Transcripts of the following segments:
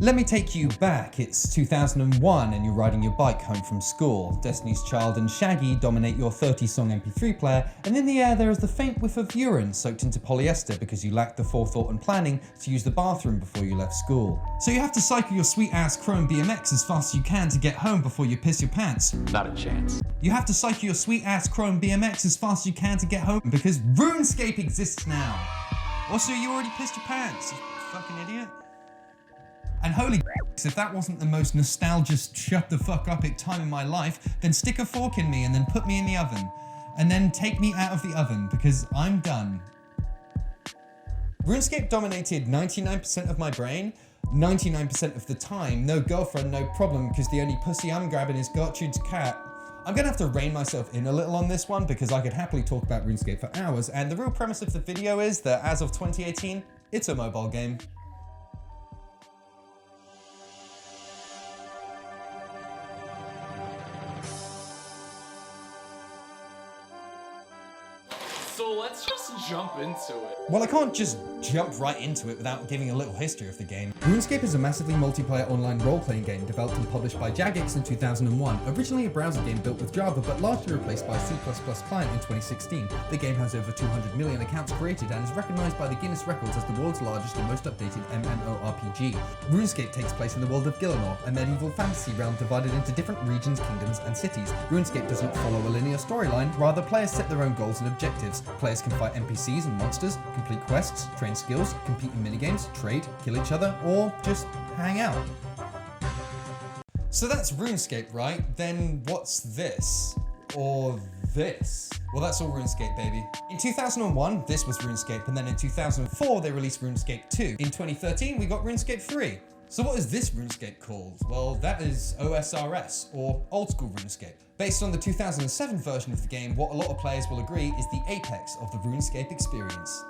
Let me take you back. It's 2001 and you're riding your bike home from school. Destiny's Child and Shaggy dominate your 30-song MP3 player, and in the air there is the faint whiff of urine soaked into polyester because you lacked the forethought and planning to use the bathroom before you left school. So you have to cycle your sweet-ass chrome BMX as fast as you can to get home before you piss your pants. Not a chance. You have to cycle your sweet-ass chrome BMX as fast as you can to get home because RuneScape exists now. Also, you already pissed your pants, you fucking idiot. And holy if that wasn't the most nostalgic shut the fuck up time in my life, then stick a fork in me and then put me in the oven. And then take me out of the oven because I'm done. RuneScape dominated 99% of my brain, 99% of the time, no girlfriend, no problem, because the only pussy I'm grabbing is Gertrude's cat. I'm gonna have to rein myself in a little on this one because I could happily talk about RuneScape for hours, and the real premise of the video is that as of 2018, it's a mobile game. So let's just jump into it. Well, I can't just jump right into it without giving a little history of the game. RuneScape is a massively multiplayer online role-playing game developed and published by Jagex in 2001. Originally a browser game built with Java, but largely replaced by C++ client in 2016. The game has over 200 million accounts created and is recognized by the Guinness Records as the world's largest and most updated MMORPG. RuneScape takes place in the world of Gillinor, a medieval fantasy realm divided into different regions, kingdoms, and cities. RuneScape doesn't follow a linear storyline, rather players set their own goals and objectives. Players can fight NPCs and monsters, complete quests, train skills, compete in minigames, trade, kill each other, or just hang out. So that's RuneScape, right? Then what's this? Or this? Well, that's all RuneScape, baby. In 2001, this was RuneScape, and then in 2004, they released RuneScape 2. In 2013, we got RuneScape 3. So what is this RuneScape called? Well, that is OSRS, or Old School RuneScape. Based on the 2007 version of the game, what a lot of players will agree is the apex of the RuneScape experience.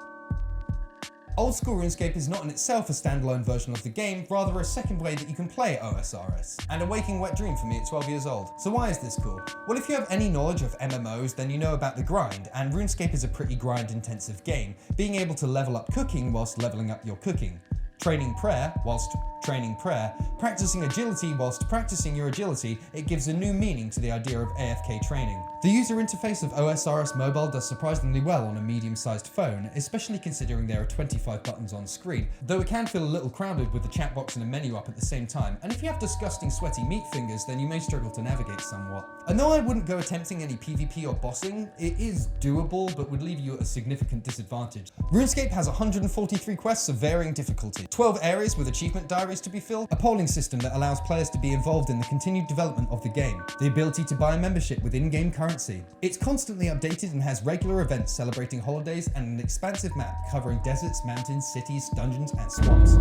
Old School RuneScape is not in itself a standalone version of the game, rather a second way that you can play OSRS, and a waking wet dream for me at 12 years old. So why is this cool? Well, if you have any knowledge of MMOs, then you know about the grind, and RuneScape is a pretty grind-intensive game, being able to level up cooking whilst leveling up your cooking. Training prayer whilst training prayer, practicing agility whilst practicing your agility, it gives a new meaning to the idea of AFK training. The user interface of OSRS Mobile does surprisingly well on a medium-sized phone, especially considering there are 25 buttons on screen, though it can feel a little crowded with the chat box and a menu up at the same time, and if you have disgusting sweaty meat fingers, then you may struggle to navigate somewhat. And though I wouldn't go attempting any PvP or bossing, it is doable, but would leave you at a significant disadvantage. RuneScape has 143 quests of varying difficulty, 12 areas with achievement diaries to be filled, a polling system that allows players to be involved in the continued development of the game, the ability to buy a membership with in-game currency. It's constantly updated and has regular events celebrating holidays and an expansive map covering deserts, mountains, cities, dungeons, and swamps.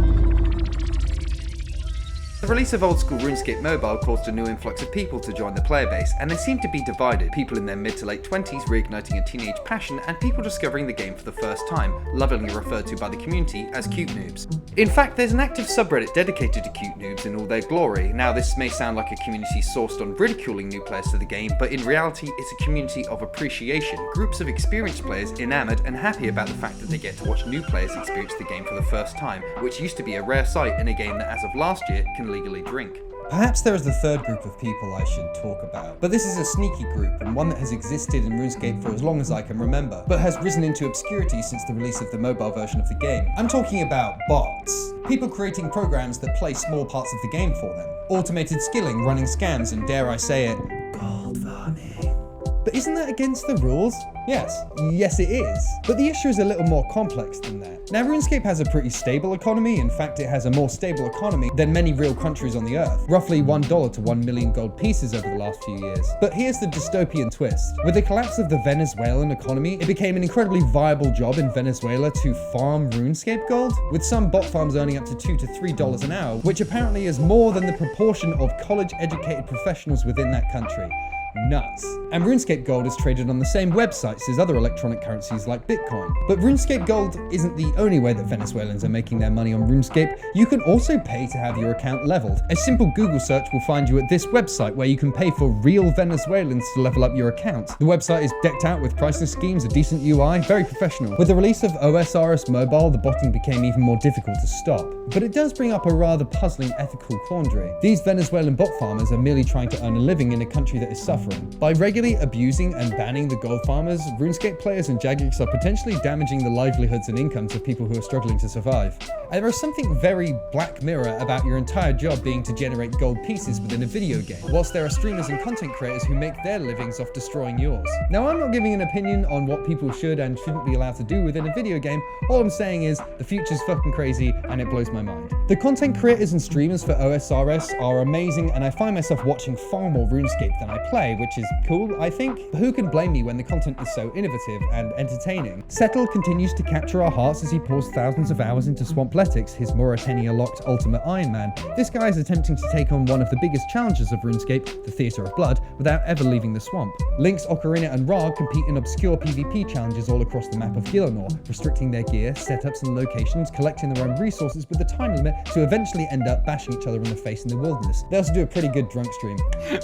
The release of Old School RuneScape Mobile caused a new influx of people to join the player base, and they seem to be divided. People in their mid to late 20s reigniting a teenage passion, and people discovering the game for the first time, lovingly referred to by the community as cute noobs. In fact, there's an active subreddit dedicated to cute noobs in all their glory. Now, this may sound like a community sourced on ridiculing new players to the game, but in reality, it's a community of appreciation. Groups of experienced players enamored and happy about the fact that they get to watch new players experience the game for the first time, which used to be a rare sight in a game that as of last year can legally drink. Perhaps there is the third group of people I should talk about, but this is a sneaky group and one that has existed in RuneScape for as long as I can remember, but has risen into obscurity since the release of the mobile version of the game. I'm talking about bots. People creating programs that play small parts of the game for them. Automated skilling, running scans, and dare I say it, gold farming. But isn't that against the rules? Yes it is. But the issue is a little more complex than that. Now, RuneScape has a pretty stable economy. In fact, it has a more stable economy than many real countries on the earth. Roughly $1 to 1 million gold pieces over the last few years. But here's the dystopian twist. With the collapse of the Venezuelan economy, it became an incredibly viable job in Venezuela to farm RuneScape gold, with some bot farms earning up to $2 to $3 an hour, which apparently is more than the proportion of college-educated professionals within that country. nuts. And RuneScape Gold is traded on the same websites as other electronic currencies like Bitcoin. But RuneScape Gold isn't the only way that Venezuelans are making their money on RuneScape. You can also pay to have your account leveled. A simple Google search will find you at this website where you can pay for real Venezuelans to level up your account. The website is decked out with pricing schemes, a decent UI, very professional. With the release of OSRS Mobile, the botting became even more difficult to stop. But it does bring up a rather puzzling ethical quandary. These Venezuelan bot farmers are merely trying to earn a living in a country that is suffering. By regularly abusing and banning the gold farmers, RuneScape players and Jagex are potentially damaging the livelihoods and incomes of people who are struggling to survive. And there is something very Black Mirror about your entire job being to generate gold pieces within a video game, whilst there are streamers and content creators who make their livings off destroying yours. Now, I'm not giving an opinion on what people should and shouldn't be allowed to do within a video game. All I'm saying is the future's fucking crazy and it blows my mind. The content creators and streamers for OSRS are amazing, and I find myself watching far more RuneScape than I play, which is cool, I think. But who can blame me when the content is so innovative and entertaining? Settle continues to capture our hearts as he pours thousands of hours into Swampletics, his Mauritania-locked ultimate Iron Man. This guy is attempting to take on one of the biggest challenges of RuneScape, the Theatre of Blood, without ever leaving the swamp. Lynx, Ocarina, and Ra compete in obscure PvP challenges all across the map of Gielinor, restricting their gear, setups, and locations, collecting their own resources with a time limit to eventually end up bashing each other in the face in the wilderness. They also do a pretty good drunk stream.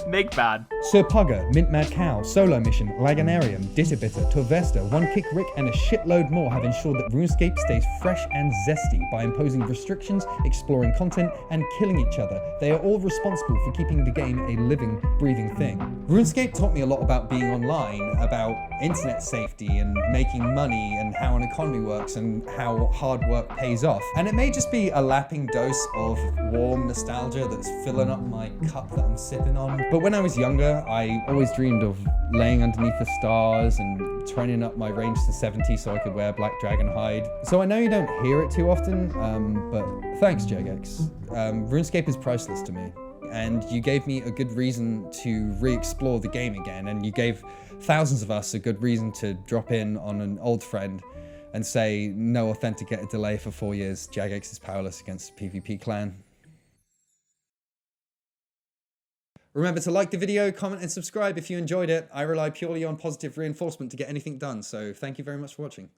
Make bad. Sir Pugger, Mint Mad Cow, Solo Mission, Laganarium, Ditterbitter, Torvesta, One Kick Rick, and a shitload more have ensured that RuneScape stays fresh and zesty by imposing restrictions, exploring content, and killing each other. They are all responsible for keeping the game a living, breathing thing. RuneScape taught me a lot about being online, about internet safety and making money and how an economy works and how hard work pays off. And it may just be a lapping dose of warm nostalgia that's filling up my cup that I'm sipping on. But when I was younger, I always dreamed of laying underneath the stars and turning up my range to 70 so I could wear black dragon hide. So I know you don't hear it too often, but thanks, Jagex. RuneScape is priceless to me. And you gave me a good reason to re-explore the game again, and you gave thousands of us a good reason to drop in on an old friend and say, no authenticated delay for 4 years, Jagex is powerless against the PvP clan. Remember to like the video, comment and subscribe if you enjoyed it. I rely purely on positive reinforcement to get anything done, so thank you very much for watching.